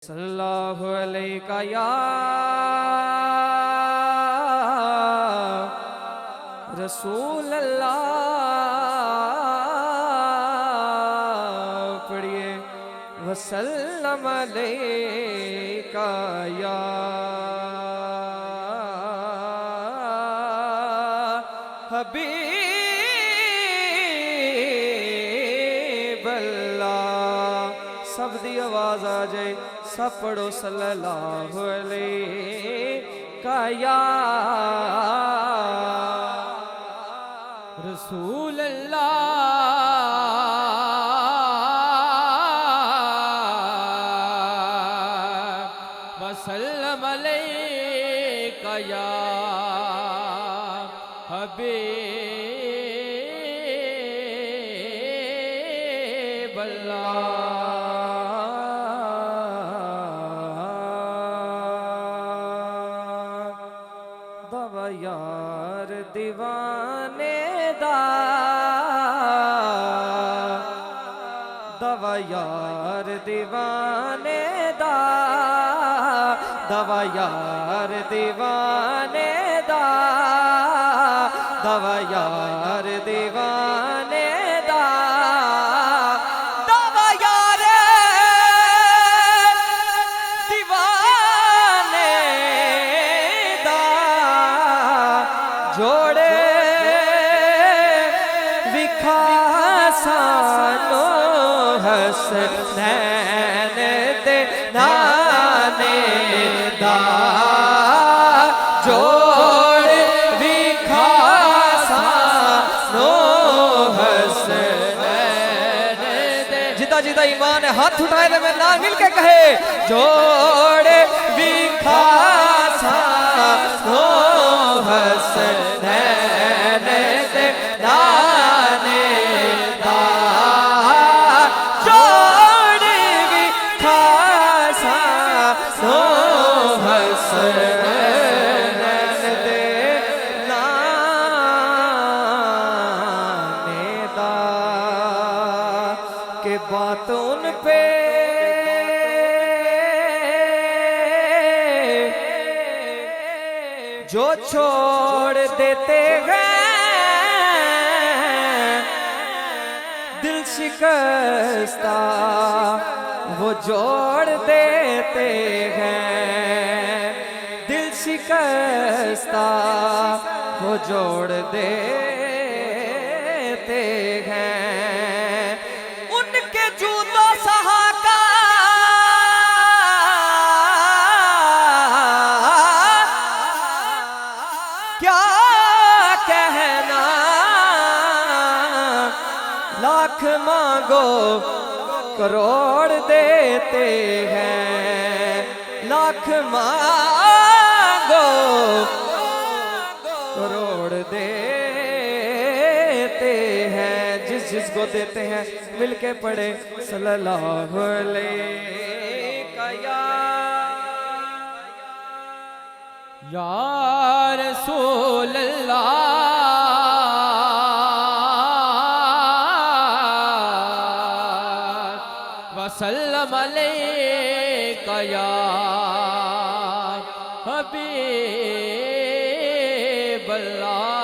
सल्लल्लाहु अलैका या रसूल अल्लाह। पढ़िए वसल्लम अलैका या हबीब अल्लाह। सब दी आवाज आ जाए, सब पढ़ो सल्लल्लाहु अलैका या रसूल अल्लाह वसल्लम अलैका या हबीब अल्लाह। दवा यार दीवाने दा, दवा यार दीवाने दा, दवा यार दीवाने दा, दवा यार दीवाने दा, दवा यार दीवाने दा। जोड़े विखा सानो हसनैन दे नाने दा। जोड़ विखा सानो हसनैन दे। जिदा जिदा ईमान है हाथ उठाए दे मेरे नाल मिल के कहे जोड़ विखा सानो हसनैन दे नाने दा। जोड़ विखा सानो हसनैन दे नाने दा। के बात उन पे जो छोड़ देते हैं दिल शिकस्ता वो जोड़ देते हैं। दिल शिकस्ता वो जोड़ देते हैं। उनके जूतों सहाका क्या कहना, लाख मांगो करोड़ देते हैं। लाख मांगो करोड़ देते हैं। जिस जिसको देते हैं मिलके पढ़े सल्लल्लाहु अलैका या रसूल अल्लाह वसल्लम अलैका या हबीब अल्लाह।